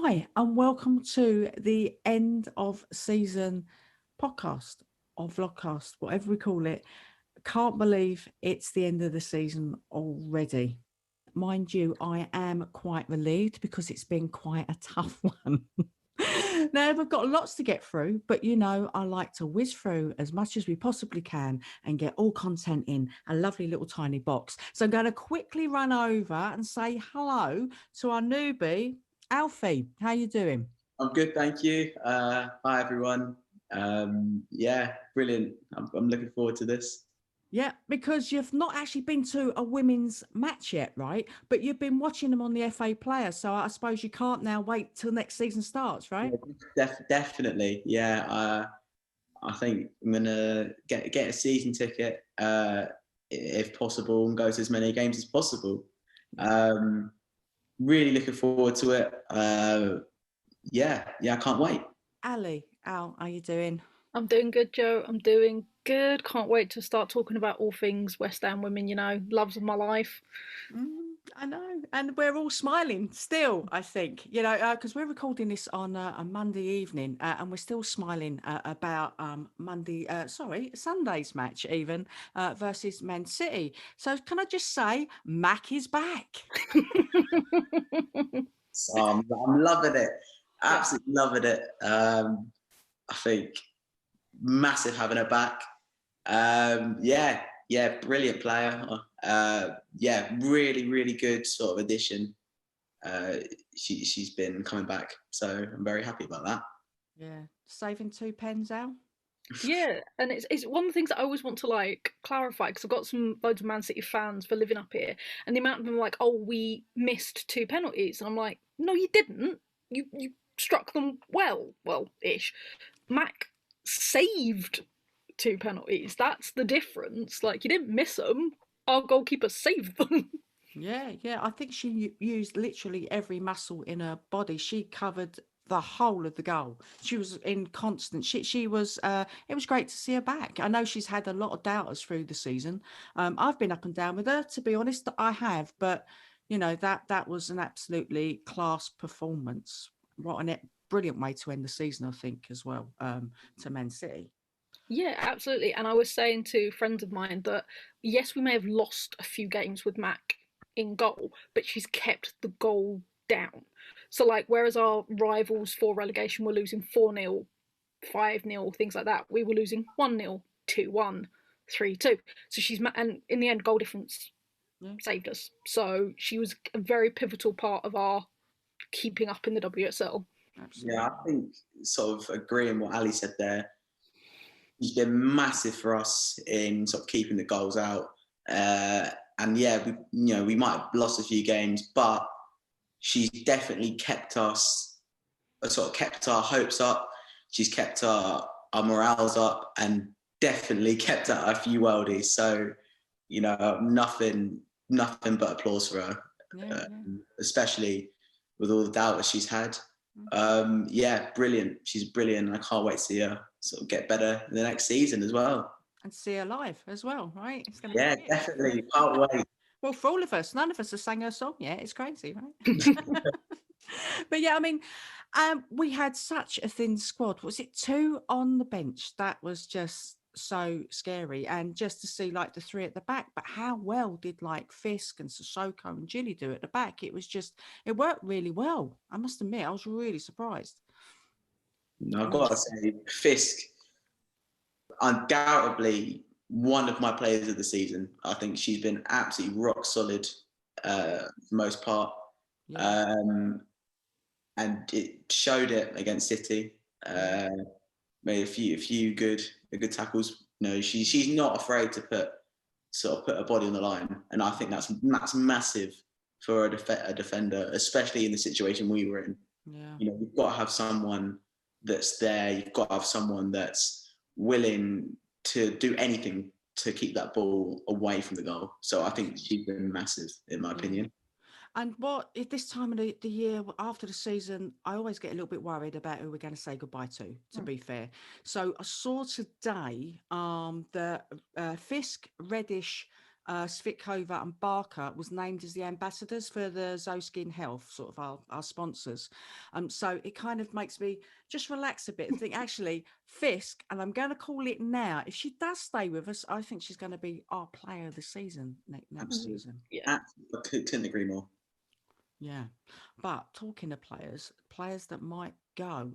Hi, and welcome to the end of season podcast or vlogcast, whatever we call it. Can't believe it's the end of the season already. Mind you, I am quite relieved because it's been quite a tough one. Now, we've got lots to get through, but I like to whiz through as much as we possibly can and get all content in a lovely little tiny box. So I'm going to quickly run over and say hello to our newbie, Alfie. How you doing? I'm good, thank you. Hi, everyone. Yeah, brilliant. I'm looking forward to this. Yeah, because you've not actually been to a women's match yet, right? But you've been watching them on the FA Player, so I suppose you can't now wait till next season starts, right? Yeah, definitely. Yeah, I think I'm gonna get a season ticket if possible and go to as many games as possible. Really looking forward to it. Yeah, I can't wait. Allie, Al, how you doing? I'm doing good, Joe. I'm doing good. Can't wait to start talking about all things West Ham women, loves of my life. I know, and we're all smiling still. I think because we're recording this on a Monday evening, and we're still smiling about Sunday's match even versus Man City. So can I just say, Mac is back. So I'm loving it. Absolutely loving it. I think massive having her back. Yeah, brilliant player. Yeah, really good sort of addition. She's been coming back, so I'm very happy about that. Yeah, saving 2 pence, Al. Yeah, and it's one of the things that I always want to clarify, because I've got some loads of Man City fans for living up here, and the amount of them are like, "Oh, we missed 2 penalties," and I'm like, "No, you didn't. You struck them well-ish. Mac saved 2 penalties. That's the difference. Like, you didn't miss them. Our goalkeeper saved them." Yeah. I think she used literally every muscle in her body. She covered the whole of the goal. She was in constant. She was. It was great to see her back. I know she's had a lot of doubters through the season. I've been up and down with her, to be honest. I have, but that was an absolutely class performance. What a brilliant way to end the season, I think, as well. To Man City. Yeah, absolutely. And I was saying to friends of mine that yes, we may have lost a few games with Mac in goal, but she's kept the goal down. So, whereas our rivals for relegation were losing 4-0, 5-0, things like that, we were losing 1-0, 2-1, 3-2. So and in the end, goal difference saved us. So she was a very pivotal part of our keeping up in the WSL. Absolutely. Yeah, I think sort of agreeing what Ali said there. She's been massive for us in sort of keeping the goals out. And yeah, we might have lost a few games, but she's definitely kept us, sort of kept our hopes up. She's kept our morales up, and definitely kept out a few worldies. So, nothing but applause for her, especially with all the doubters she's had. Yeah, brilliant. She's brilliant. I can't wait to see her sort of get better in the next season as well. And see her live as well, right? It's gonna be definitely. Can't wait. Well, for all of us, none of us have sang her song yet. It's crazy, right? But yeah, I mean, we had such a thin squad. Was it 2 on the bench? That was just so scary. And just to see the 3 at the back, but how well did Fisk and Sissoko and Gilly do at the back? It worked really well. I must admit, I was really surprised. I've got to say, Fisk, undoubtedly one of my players of the season. I think she's been absolutely rock solid for the most part. Yeah. And it showed it against City. Made a few good tackles. She's not afraid to put her body on the line, and I think that's massive for a defender, especially in the situation we were in. Yeah. You've got to have someone that's there. You've got to have someone that's willing to do anything to keep that ball away from the goal. So I think she's been massive, in my opinion. And at this time of the year, after the season, I always get a little bit worried about who we're going to say goodbye to be fair. So I saw today that Fisk, Reddish Svitkova and Barker was named as the ambassadors for the Zoe Skin Health, sort of our sponsors. So it kind of makes me just relax a bit and think, actually, Fisk, and I'm going to call it now, if she does stay with us, I think she's going to be our player of the season next season. Yeah. I couldn't agree more. Yeah. But talking of players that might go,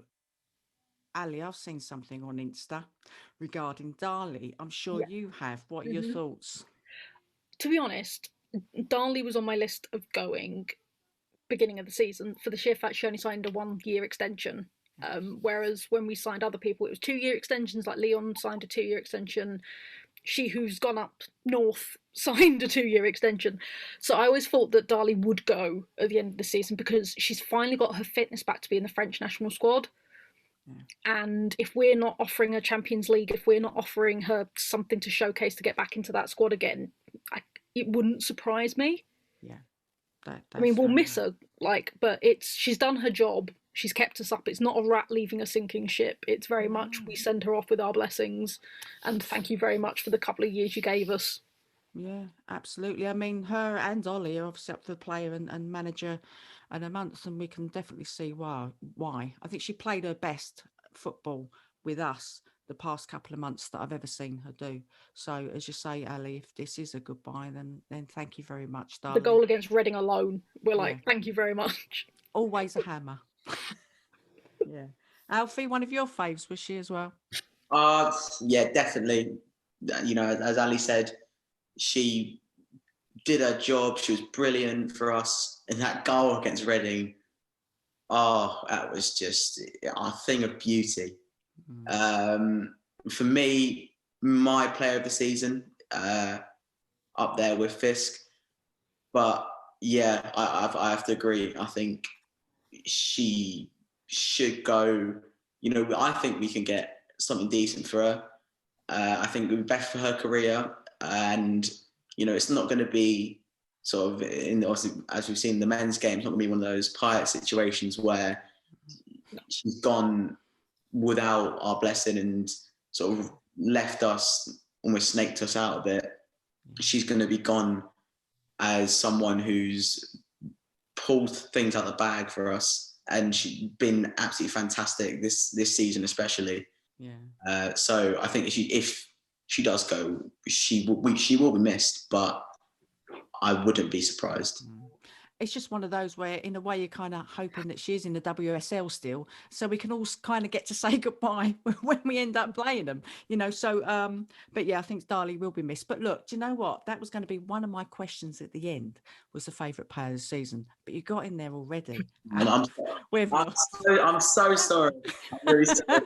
Allie, I've seen something on Insta regarding Dali. I'm sure you have. What are your thoughts? To be honest, Dali was on my list of going beginning of the season for the sheer fact she only signed a 1-year extension. Whereas when we signed other people, it was 2-year extensions, like Leon signed a 2-year extension. She who's gone up north signed a 2-year extension. So I always thought that Dali would go at the end of the season because she's finally got her fitness back to be in the French national squad. And if we're not offering her Champions League, if we're not offering her something to showcase to get back into that squad again, it wouldn't surprise me. Yeah. I mean, we'll miss her, but she's done her job. She's kept us up. It's not a rat leaving a sinking ship. It's very much we send her off with our blessings, and thank you very much for the couple of years you gave us. Yeah, absolutely. I mean, her and Ollie are obviously up for the player and manager in a month, and we can definitely see why. I think she played her best football with us the past couple of months that I've ever seen her do. So, as you say, Ali, if this is a goodbye, then thank you very much, darling. The goal against Reading alone, we're like, thank you very much. Always a hammer. Yeah. Alfie, one of your faves, was she as well? Yeah, definitely. You know, as Ali said, she did her job. She was brilliant for us. And that goal against Reading, that was just a thing of beauty. For me, my player of the season, up there with Fisk. But yeah, I have to agree. I think she should go. You know, I think we can get something decent for her. I think it would be best for her career. And, you know, it's not going to be sort of, obviously, as we've seen in the men's game, it's not going to be one of those Pyatt situations where she's gone without our blessing and sort of left us, almost snaked us out of it. She's going to be gone as someone who's pulled things out of the bag for us. And she's been absolutely fantastic this season, especially. Yeah. So I think if she does go, she will be missed, but I wouldn't be surprised. It's just one of those where, in a way, you're kind of hoping that she is in the WSL still, so we can all kind of get to say goodbye when we end up playing them, you know. So, but yeah, I think Dali will be missed. But look, do you know what? That was going to be one of my questions at the end. Was the favourite player of the season? But you got in there already. And I'm so sorry. I'm really sorry.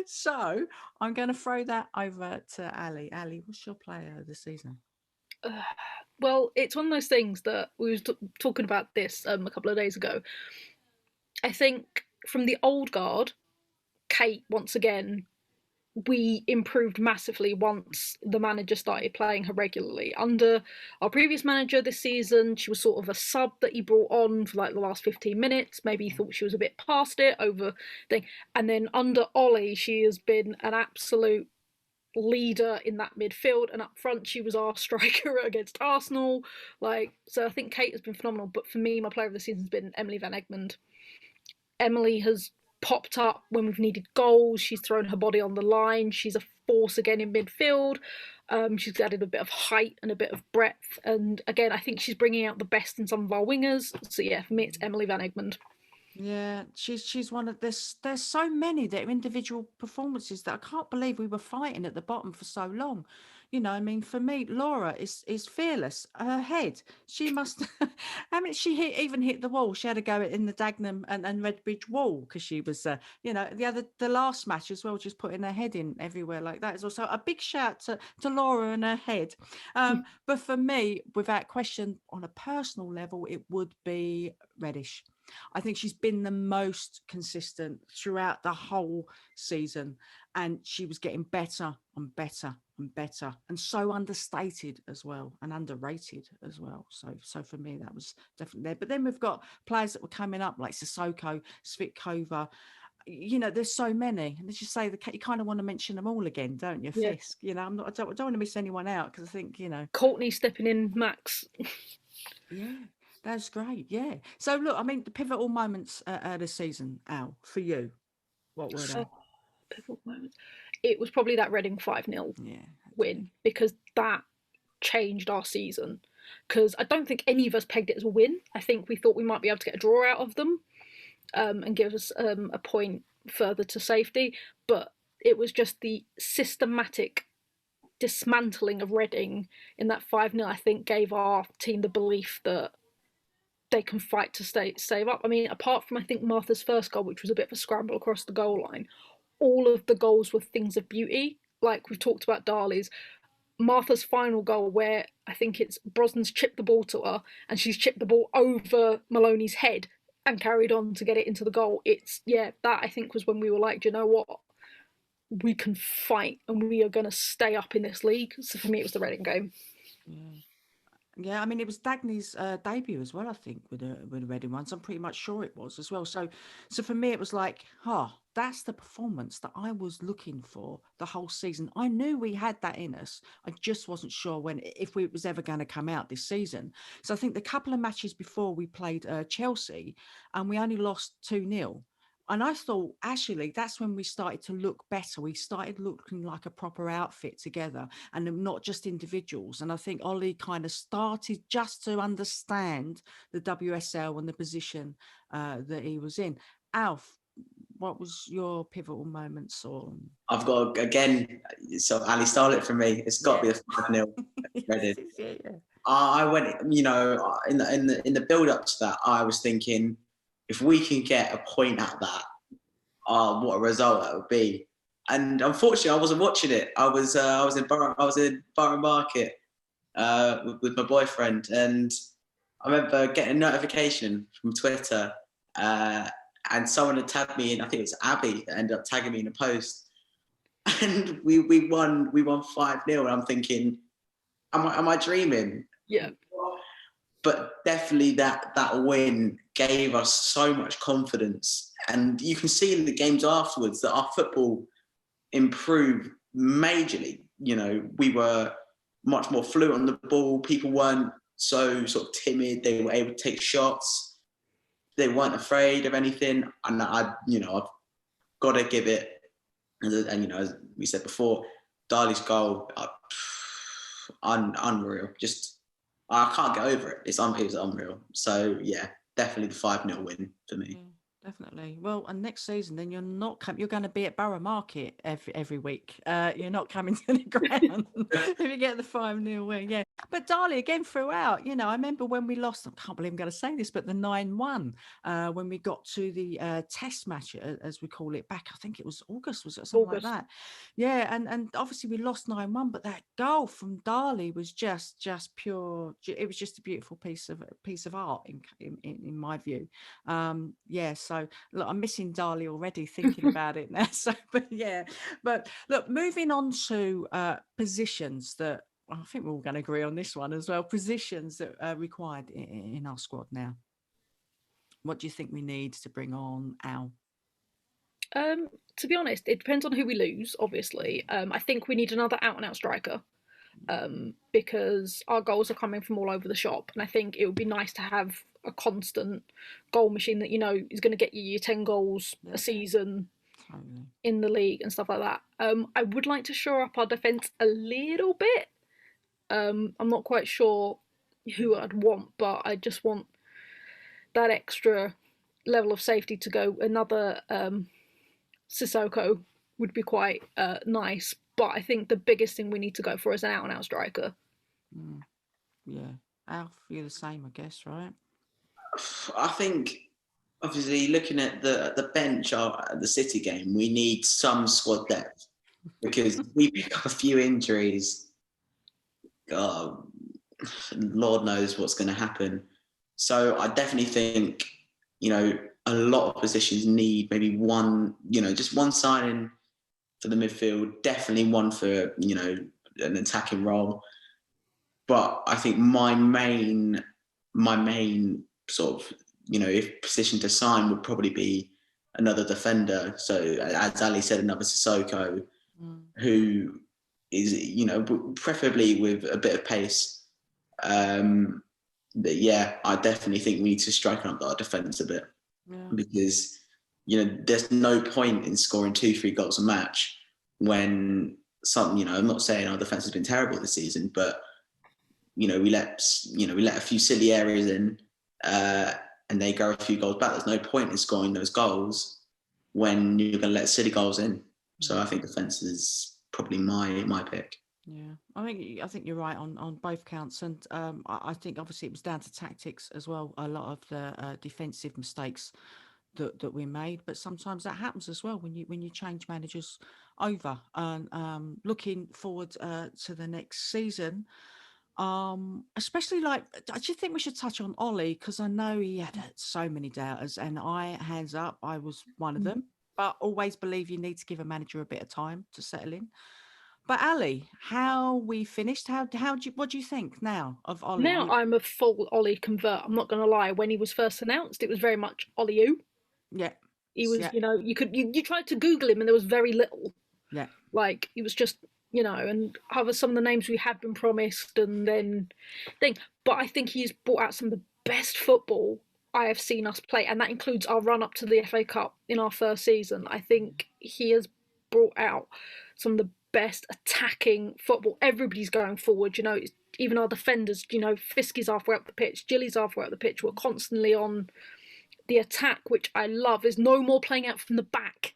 So I'm going to throw that over to Ali. Ali, what's your player of the season? Well, it's one of those things that we were talking about this a couple of days ago. I think from the old guard, Kate, once again, we improved massively once the manager started playing her regularly. Under our previous manager this season, she was sort of a sub that he brought on for like the last 15 minutes. Maybe he thought she was a bit past it over thing. And then under Ollie, she has been an absolute leader in that midfield, and up front she was our striker against Arsenal. So I think Kate has been phenomenal, but for me, my player of the season has been Emily Van Egmond. Emily has popped up when we've needed goals. She's thrown her body on the line. She's a force again in midfield. She's added a bit of height and a bit of breadth, and again, I think she's bringing out the best in some of our wingers. So yeah, for me, it's Emily Van Egmond. Yeah, she's one of there's so many that are individual performances that I can't believe we were fighting at the bottom for so long. You know, I mean, for me, Laura is fearless. Her head, she must. How many she even hit the wall? She had to go in the Dagenham and Redbridge wall because she was, you know, the last match as well, just putting her head in everywhere like that. Is also a big shout to Laura and her head. But for me, without question, on a personal level, it would be Reddish. I think she's been the most consistent throughout the whole season, and she was getting better and better and better, and so understated as well and underrated as well. So for me, that was definitely there. But then we've got players that were coming up like Sissoko, Svitkova, you know, there's so many, and as you say, you kind of want to mention them all again, don't you? Yeah. Fisk, you know, I don't want to miss anyone out, because I think, you know, Courtney stepping in, Max. yeah, that's great. Yeah. So look, I mean, the pivotal moments of the season, Al, for you, what were they? Pivotal moments. It was probably that Reading 5-0 win, because that changed our season. Because I don't think any of us pegged it as a win. I think we thought we might be able to get a draw out of them, and give us a point further to safety. But it was just the systematic dismantling of Reading in that 5-0, I think, gave our team the belief that they can fight to save up. I mean, apart from, I think, Martha's first goal, which was a bit of a scramble across the goal line, all of the goals were things of beauty. Like we've talked about Dali's. Martha's final goal, where I think it's Brosnan's chipped the ball to her and she's chipped the ball over Maloney's head and carried on to get it into the goal. It's, yeah, that I think was when we were like, do you know what? We can fight and we are going to stay up in this league. So for me, it was the Reading game. Yeah, I mean, it was Dagny's debut as well, I think, with the Reading ones. I'm pretty much sure it was as well. So for me, it was like, that's the performance that I was looking for the whole season. I knew we had that in us. I just wasn't sure if it was ever going to come out this season. So I think the couple of matches before, we played Chelsea and we only lost 2-0. And I thought, actually, that's when we started to look better. We started looking like a proper outfit together and not just individuals. And I think Ollie kind of started just to understand the WSL and the position that he was in. Alf, what was your pivotal moments? I've got, again, so Allie stole it from me. It's got to be a 5-0 Reading. I went, you know, in the build up to that, I was thinking, if we can get a point out of that, what a result that would be. And unfortunately, I wasn't watching it. I was in Borough Market with my boyfriend, and I remember getting a notification from Twitter, and someone had tagged me in. I think it was Abby that ended up tagging me in a post, and we won 5-0. And I'm thinking, am I dreaming? Yeah. But definitely that win gave us so much confidence. And you can see in the games afterwards that our football improved majorly. You know, we were much more fluent on the ball. People weren't so sort of timid. They were able to take shots. They weren't afraid of anything. And I've got to give it, and you know, as we said before, Dali's goal, unreal. Just, I can't get over it. It was unreal. So yeah, definitely the 5-0 win for me. Definitely. Well, and next season, then you're going to be at Borough Market every week. You're not coming to the ground if you get the 5-0 win. Yeah. But Dali, again, throughout, you know, I remember when we lost, I can't believe I'm going to say this, but the 9-1, when we got to the test match, as we call it, back, I think it was August, was it something like that? Yeah. And obviously we lost 9-1, but that goal from Dali was just pure. It was just a beautiful piece of art in my view. So look, I'm missing Dali already thinking about it now. So, but look, moving on to positions that I think we're all going to agree on this one as well. Positions that are required in our squad now. What do you think we need to bring on, Al? To be honest, it depends on who we lose. Obviously, I think we need another out-and-out striker. Because our goals are coming from all over the shop, and I think it would be nice to have a constant goal machine that, you know, is going to get you your 10 goals a season in the league and stuff like that. I would like to shore up our defence a little bit. I'm not quite sure who I'd want, but I just want that extra level of safety to go. Another Sissoko would be quite nice. But I think the biggest thing we need to go for is an out-and-out striker. Yeah. Alf, you're the same, I guess, right? I think, obviously, looking at the bench at the City game, we need some squad depth, because we pick up a few injuries. Lord knows what's going to happen. So I definitely think, you know, a lot of positions need maybe one, you know, just one signing for the midfield, definitely one for, you know, an attacking role. But I think my main sort of, you know, if position to sign would probably be another defender. So as Ali said, another Sissoko, who is, you know, preferably with a bit of pace. But yeah, I definitely think we need to strike up our defence a bit, because, you know, there's no point in scoring 2-3 goals a match when some, you know, I'm not saying our defence has been terrible this season, but you know, we let a few silly areas in, and they go a few goals back. There's no point in scoring those goals when you're going to let silly goals in. So I think defence is probably my pick. Yeah, I think you're right on both counts, and I think obviously it was down to tactics as well. A lot of the defensive mistakes that we made, but sometimes that happens as well when you change managers over. And looking forward to the next season, especially like, do you think we should touch on Ollie, because I know he had so many doubters, and hands up, I was one of them. But always believe you need to give a manager a bit of time to settle in. But Ali, how we finished? What do you think now of Ollie? Now I'm a full Ollie convert. I'm not going to lie. When he was first announced, it was very much Ollie who. Yeah. He was, you know, you tried to Google him and there was very little. Yeah. Like, he was just, you know, and other some of the names we had been promised and then thing. But I think he's brought out some of the best football I have seen us play, and that includes our run up to the FA Cup in our first season. I think he has brought out some of the best attacking football. Everybody's going forward, you know, even our defenders, you know, Fisk is halfway up the pitch, Gilly's halfway up the pitch. We're constantly on the attack, which I love. There's no more playing out from the back.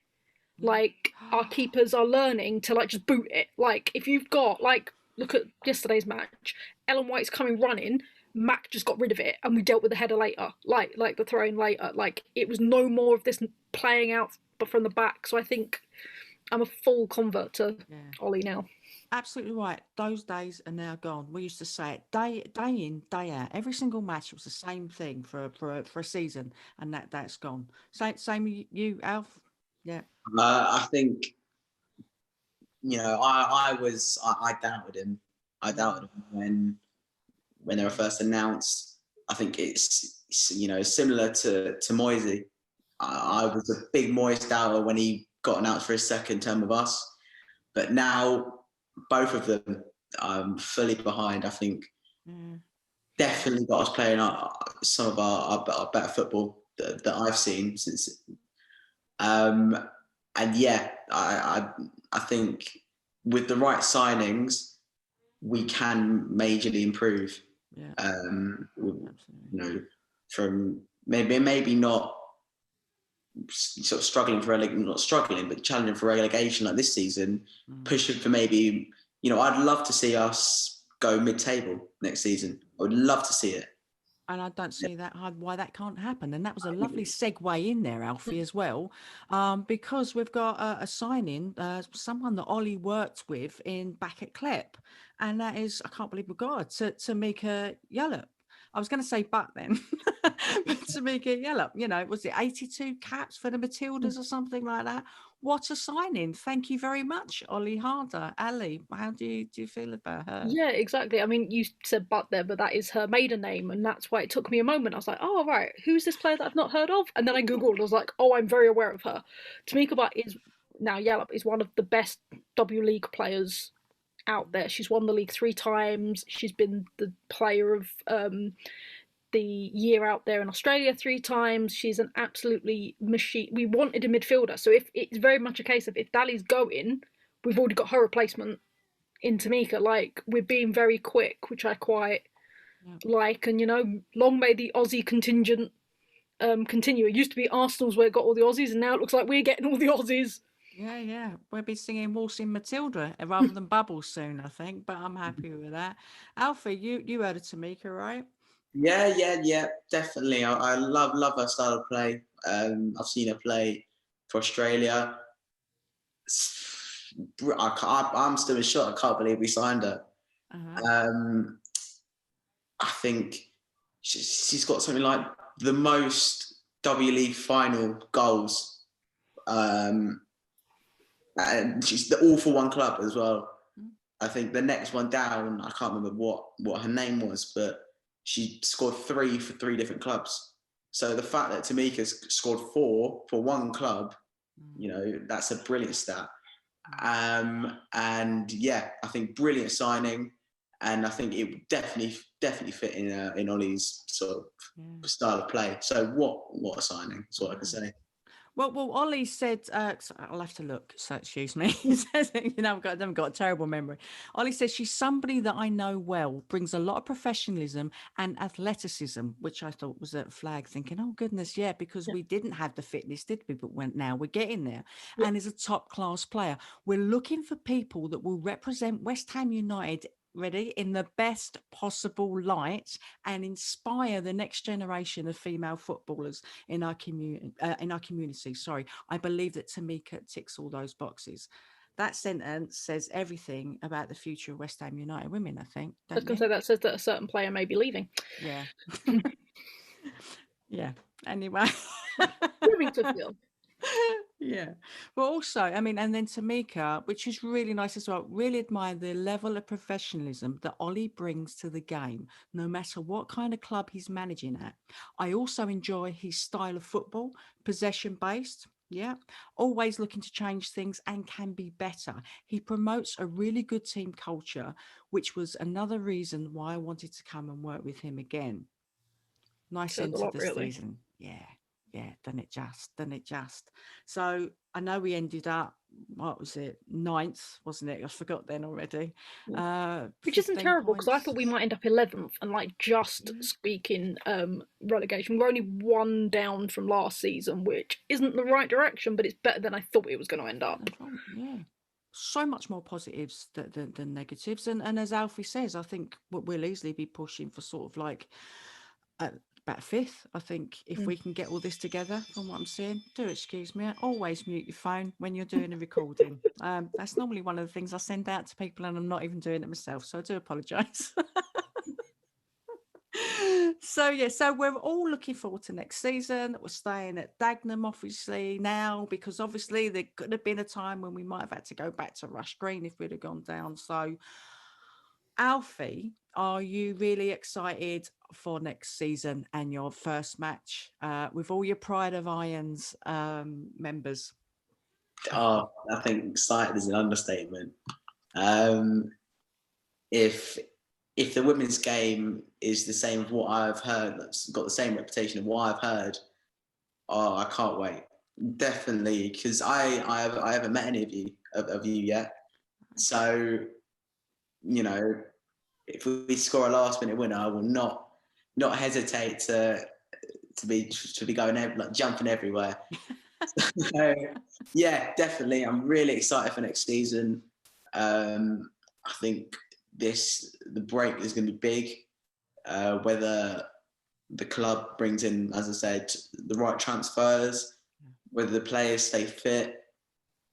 Like, our keepers are learning to, like, just boot it. Like, if you've got, like, look at yesterday's match, Ellen White's coming running, Mac just got rid of it, and we dealt with the header later, like the throw-in later. Like, it was no more of this playing out but from the back. So I think I'm a full convert to Ollie now. Absolutely right. Those days are now gone. We used to say it day in, day out. Every single match, it was the same thing for a season, and that's gone. Same with you, Alf. Yeah. I think, you know, I doubted him. I doubted him when they were first announced. I think it's you know, similar to Moisey. I was a big Moyes doubter when he got announced for his second term with us, but now both of them I'm fully behind. I think definitely got us playing some of our better football that I've seen since. And yeah, I think with the right signings, we can majorly improve. Yeah. You know, from maybe not sort of struggling for not struggling, but challenging for relegation like this season, pushing for maybe, you know, I'd love to see us go mid-table next season. I would love to see it. And I don't see why that can't happen. And that was a lovely segue in there, Alfie, as well, because we've got a signing, someone that Ollie worked with back at Claret, and that is, I can't believe we got her, Tamika Yallop. I was going to say but then, but Tamika Yallop, you know, was it 82 caps for the Matildas or something like that? What a signing. Thank you very much, Ollie Harder. Ali, how do you feel about her? Yeah, exactly. I mean, you said but there, but that is her maiden name, and that's why it took me a moment. I was like, oh, right, who's this player that I've not heard of? And then I Googled and I was like, oh, I'm very aware of her. Tamika Butt Yallop is one of the best W League players out there. She's won the league 3 times. She's been the player of the year out there in Australia 3 times. She's an absolutely machine. We wanted a midfielder, so if it's very much a case of if Dali's going, we've already got her replacement in Tamika. Like, we're being very quick, which I quite like. And, you know, long may the Aussie contingent continue. It used to be Arsenal's where it got all the Aussies, and now it looks like we're getting all the Aussies. Yeah. We'll be singing Waltzing Matilda rather than Bubbles soon, I think, but I'm happy with that. Alfie, you heard of Tamika, right? Yeah, definitely. I love her style of play. I've seen her play for Australia. I'm still in shock. I can't believe we signed her. I think she's got something like the most W League final goals. And she's all for one club as well. I think the next one down, I can't remember what her name was, but she scored 3 for 3 different clubs. So the fact that Tamika's scored 4 for one club, you know, that's a brilliant stat. And yeah, I think brilliant signing, and I think it would definitely fit in Ollie's sort of style of play. So what a signing! That's what I can say. Well, Ollie said, I'll have to look, so excuse me. He says, you know, I've got a terrible memory. Ollie says, she's somebody that I know well, brings a lot of professionalism and athleticism, which I thought was a flag, thinking, oh, goodness, yeah, because we didn't have the fitness, did we? But now we're getting there. Yeah. And is a top-class player. We're looking for people that will represent West Ham United in the best possible light and inspire the next generation of female footballers in our community. Sorry, I believe that Tamika ticks all those boxes. That sentence says everything about the future of West Ham United women, I think. I was going to say that says that a certain player may be leaving. Yeah. Yeah. Anyway. Moving to field. Yeah. Well, also, I mean, and then Tamika, which is really nice as well, really admire the level of professionalism that Ollie brings to the game, no matter what kind of club he's managing at. I also enjoy his style of football, possession-based. Yeah, always looking to change things and can be better. He promotes a really good team culture, which was another reason why I wanted to come and work with him again. Nice end to the season. Yeah, done it just. So I know we ended up, what was it, 9th, wasn't it? I forgot then already. Which isn't terrible, because I thought we might end up 11th and like just squeaking relegation. We're only 1 down from last season, which isn't the right direction, but it's better than I thought it was going to end up. Yeah. So much more positives than negatives. And as Alfie says, I think we'll easily be pushing for sort of like about 5th, I think, if we can get all this together. From what I'm seeing, excuse me, always mute your phone when you're doing a recording. That's normally one of the things I send out to people, and I'm not even doing it myself, so I do apologise. So we're all looking forward to next season. We're staying at Dagenham obviously now, because obviously there could have been a time when we might have had to go back to Rush Green if we'd have gone down. So Alfie, are you really excited for next season and your first match with all your Pride of Irons members? Oh, I think excited is an understatement. If the women's game is the same as what I've heard, that's got the same reputation of what I've heard, oh, I can't wait. Definitely, because I haven't met any of you yet. So, you know, if we score a last minute winner, I will not hesitate to be going like jumping everywhere. So, yeah, definitely. I'm really excited for next season. I think the break is going to be big. Whether the club brings in, as I said, the right transfers, whether the players stay fit,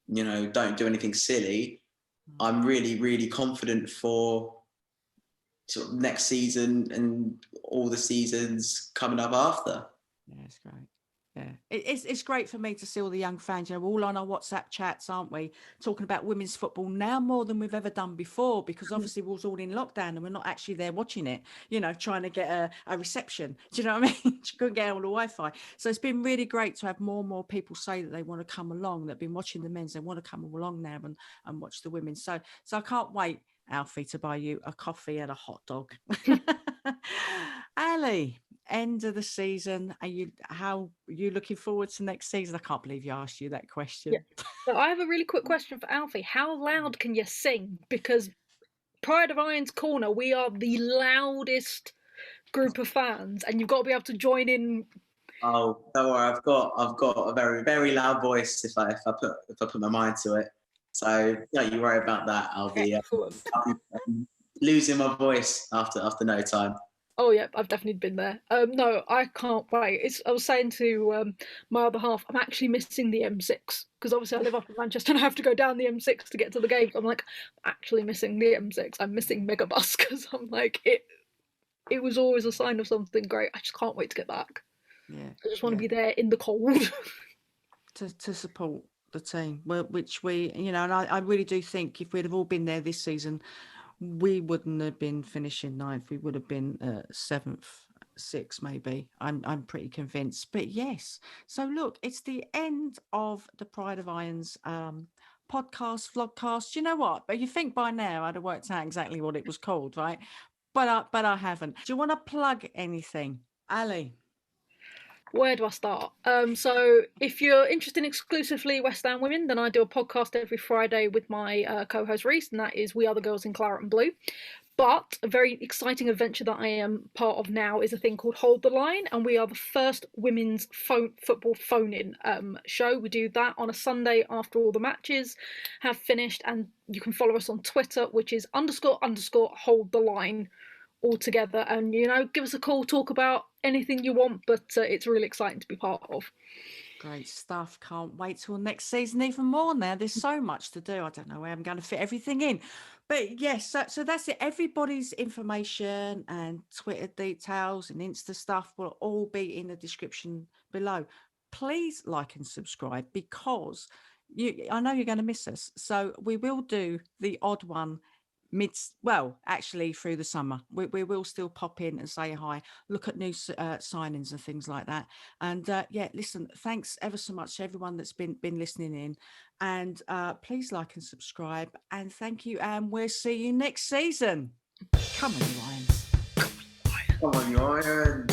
you know, don't do anything silly. I'm really, really confident for sort of next season and all the seasons coming up after. Yeah, it's great. Yeah, it's great for me to see all the young fans. You know, we're all on our WhatsApp chats, aren't we? Talking about women's football now more than we've ever done before, because obviously we was all in lockdown and we're not actually there watching it, you know, trying to get a reception. Do you know what I mean? Couldn't get all the Wi-Fi. So it's been really great to have more and more people say that they want to come along, that've been watching the men's, they want to come along now and watch the women. So I can't wait, Alfie, to buy you a coffee and a hot dog. Allie, end of the season, how are you looking forward to next season? I can't believe you asked you that question. Yeah. So I have a really quick question for Alfie. How loud can you sing? Because Pride of Irons Corner, we are the loudest group of fans, and you've got to be able to join in. Oh, don't worry, I've got a very, very loud voice if I put my mind to it. So don't you worry about that. I'll be losing my voice after no time. Oh yeah, I've definitely been there. No, I can't wait. I was saying to my other half, I'm actually missing the M6, because obviously I live up in Manchester and I have to go down the M6 to get to the game. I'm like, I'm actually missing the M6. I'm missing Megabus, because I'm like, it was always a sign of something great. I just can't wait to get back. Yeah, I just want to be there in the cold to support the team, which we, you know, and I really do think if we'd have all been there this season, we wouldn't have been finishing 9th. We would have been 7th, 6 maybe. I'm pretty convinced. But yes, so look, it's the end of the Pride of Irons podcast, vlogcast. You know what? But you think by now I'd have worked out exactly what it was called, right? But I haven't. Do you want to plug anything, Ali? Where do I start? So if you're interested in exclusively West Ham women, then I do a podcast every Friday with my co-host Reese, and that is We Are the Girls in Claret and Blue. But a very exciting adventure that I am part of now is a thing called Hold the Line, and we are the first women's football phone-in show. We do that on a Sunday after all the matches have finished, and you can follow us on Twitter, which is __ Hold the Line all together. And give us a call, talk about anything you want. But it's really exciting to be part of. Great stuff. Can't wait till next season even more now. There's so much to do. I don't know where I'm going to fit everything in. But yes, so that's it. Everybody's information and Twitter details and Insta stuff will all be in the description below. Please like and subscribe because I know you're going to miss us. So we will do the odd one actually through the summer. We will still pop in and say hi, look at new signings and things like that. And listen, thanks ever so much to everyone that's been listening in, and please like and subscribe, and thank you, and we'll see you next season. Come on, you Irons. Come on, you Irons.